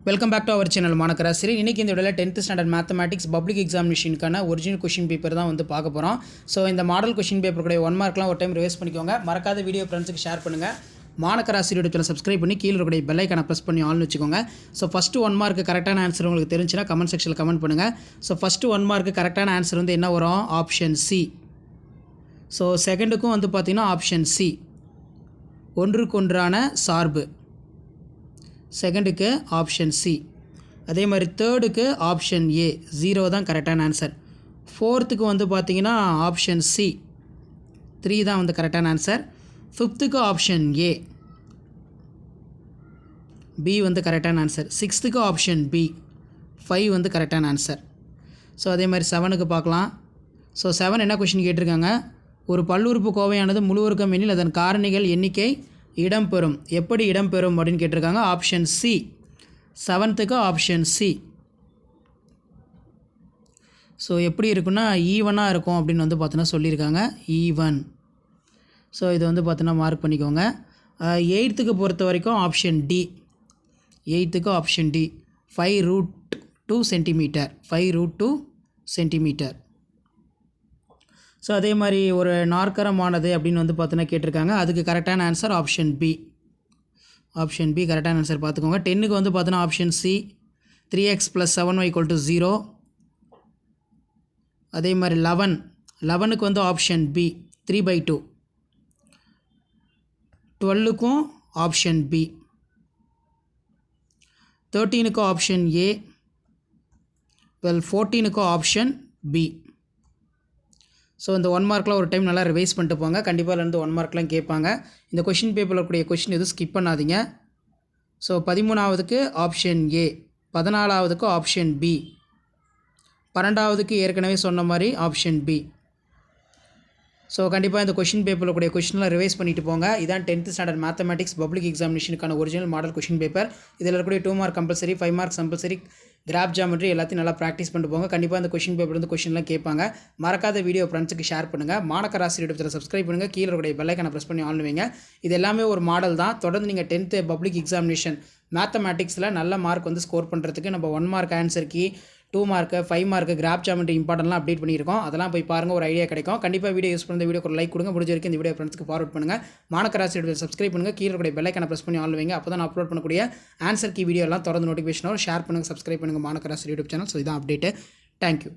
Welcome back to our channel மாணக்கராசிரி. இன்றைக்கி இந்த வீடியோவில் 10th ஸ்டாண்டர்ட் மேத்தமேட்டிக்ஸ் பப்ளிக் எக்ஸாமினேஷனுக்கான ஒரிஜினல் கொஷின் பேப்பர் தான் வந்து பார்க்க போகிறோம். ஸோ இந்த மாடல் கொஷின் பேப்பருடைய 1 மார்க்லாம் ஒரு டைம் ரிவைஸ் பண்ணிக்கோங்க. மறக்காத வீடியோ ஃப்ரெண்ட்ஸுக்கு ஷேர் பண்ணுங்கள். மாணக்கராசிரி யூடியூப்ல சப்ஸ்கிரைப் பண்ணி கீழே இருக்கக்கூடிய பெல் ஐக்கானை ப்ரெஸ் பண்ணி ஆல்னு வச்சுக்கோங்க. ஸோ ஃபஸ்ட்டு 1 மார்க்கு கரெக்டான ஆன்சர் உங்களுக்கு தெரிஞ்சுன்னா கமெண்ட் செக்ஷனில் கமெண்ட் பண்ணுங்கள். ஸோ ஃபஸ்ட்டு 1 மார்க்கு கரெக்டான ஆன்சர் வந்து என்ன வரும்? Option C. ஸோ செகண்டுக்கும் வந்து பார்த்திங்கன்னா ஆப்ஷன் சி, ஒன்றுக்கொன்றான சார்பு. செகண்டுக்கு ஆப்ஷன் சி. அதே மாதிரி தேர்டுக்கு ஆப்ஷன் ஏ 0 தான் கரெக்டான ஆன்சர். ஃபோர்த்துக்கு வந்து பார்த்திங்கன்னா ஆப்ஷன் சி 3 தான் வந்து கரெக்டான ஆன்சர். ஃபிஃப்த்துக்கு ஆப்ஷன் ஏ, பி வந்து கரெக்டான ஆன்சர். சிக்ஸ்த்துக்கு ஆப்ஷன் பி 5 வந்து கரெக்டான ஆன்சர். ஸோ அதே மாதிரி 7க்கு பார்க்கலாம். ஸோ 7 என்ன கொஷின் கேட்டிருக்காங்க? ஒரு பல்லுறுப்பு கோவையானது முழுவர்க்கம் எனில் அதன் காரணிகள் எண்ணிக்கை இடம்பெறும். எப்படி இடம்பெறும் அப்படின்னு கேட்டிருக்காங்க. ஆப்ஷன் சி 7த்துக்கு ஆப்ஷன் சி. ஸோ எப்படி இருக்குன்னா ஈவனாக இருக்கும் அப்படின்னு வந்து பார்த்தோன்னா சொல்லியிருக்காங்க. ஈவன். ஸோ இது வந்து பார்த்தோன்னா மார்க் பண்ணிக்கோங்க. 8த்துக்கு பொறுத்த வரைக்கும் ஆப்ஷன் டி. 8த்துக்கு option D 5√2 centimetre. 5√2 centimetre. So அதே மாதிரி ஒரு நாற்கரமானது அப்படின்னு வந்து பார்த்தோன்னா கேட்டிருக்காங்க. அதுக்கு கரெக்டான answer option B. Option B கரெக்டான ஆன்சர் பார்த்துக்கோங்க. 10க்கு வந்து பார்த்தோன்னா ஆப்ஷன் சி 3x + 7y = 0. அதே மாதிரி 11க்கு வந்து ஆப்ஷன் பி 3/2. 12க்கும் ஆப்ஷன் பி. 13க்கு ஆப்ஷன் ஏ. 14க்கு ஆப்ஷன் பி. ஸோ இந்த 1 மார்க்கில் ஒரு டைம் நல்லா ரிவைஸ் பண்ணிட்டு போங்க. கண்டிப்பாக இருந்து 1 மார்க்லாம் கேட்பாங்க. இந்த கொஷின் பேப்பரில் இருக்கக்கூடிய கொஷின் எதுவும் ஸ்கிப் பண்ணாதீங்க. ஸோ 13க்கு ஆப்ஷன் ஏ, 14க்கு ஆப்ஷன் பி, 12க்கு ஏற்கனவே சொன்ன மாதிரி ஆப்ஷன் பி. ஸோ கண்டிப்பாக இந்த கொஷின் பேப்பரில் கூடிய கொஷின்லாம் ரிவைஸ் பண்ணிட்டு போங்க. இதான் 10th ஸ்டாண்டர்ட் மேத்தமேட்டிக்ஸ் பப்ளிக் எக்ஸாமினேஷனுக்கான ஒரிஜினல் மாடல் கொஷின் பேப்பர். இதில் இருக்கக்கூடிய 2 mark compulsory, 5 marks compulsory. Graph geometry எல்லாத்தையும் நல்லா ப்ராக்டிஸ் பண்ணிட்டு போங்க. கண்டிப்பாக இந்த கொஷின் பேப்பர் வந்து கொஷின்லாம் கேட்பாங்க. மறக்காத வீடியோ ஃப்ரெண்ட்ஸுக்கு ஷேர் பண்ணுங்கள். மாணக்கராசி யூடியூப்ல சப்ஸ்கிரைப் பண்ணுங்கள். கீழே இருக்கக்கூடிய பெல் ஐக்கானை ப்ரெஸ் பண்ணி ஆன் வைங்க. இது எல்லாமே ஒரு மாடல் தான். தொடர்ந்து நீங்கள் 10th பப்ளிக் எக்ஸாமினேஷன் மேத்தமேட்டிக்ஸில் நல்ல மார்க் வந்து ஸ்கோர் பண்ணுறதுக்கு நம்ம 1 mark answer key, 2 mark, 5 mark, graph geometry இம்பார்ட்டன்ட்லாம் அப்டேட் பண்ணியிருக்கோம். அதெல்லாம் போய் பாருங்கள், ஒரு ஐடியா கிடைக்கும். கண்டிப்பாக வீடியோ யூஸ் பண்ணி வீடியோக்கு ஒரு லைக் கொடுங்க. முடிஞ்ச வரைக்கும் இந்த வீடியோ ஃப்ரெண்ட்ஸ்க்கு ஃபார்வர்ட் பண்ணுங்கள். மாணக்கராசி யூடியூப்ல சப்ஸ்கிரைப் பண்ணுங்கள். கீழே இருக்கக்கூடிய பெல் ஐக்கானை ப்ரெஸ் பண்ணி ஆன் வைங்க. அப்போ தான் நான் அப்லோட் பண்ணக்கூடிய ஆன்சர் கீ வீடியோ எல்லாம் தொடர்ந்து நோட்டிஃபிகேஷன் வரும். ஷேர் பண்ணுங்கள், சப்ஸ்கிரைப் பண்ணுங்கள் மாணக்கராசி யூடியூப் சேனல். ஸோ இதான் அப்டேட்டு. தேங்க்யூ.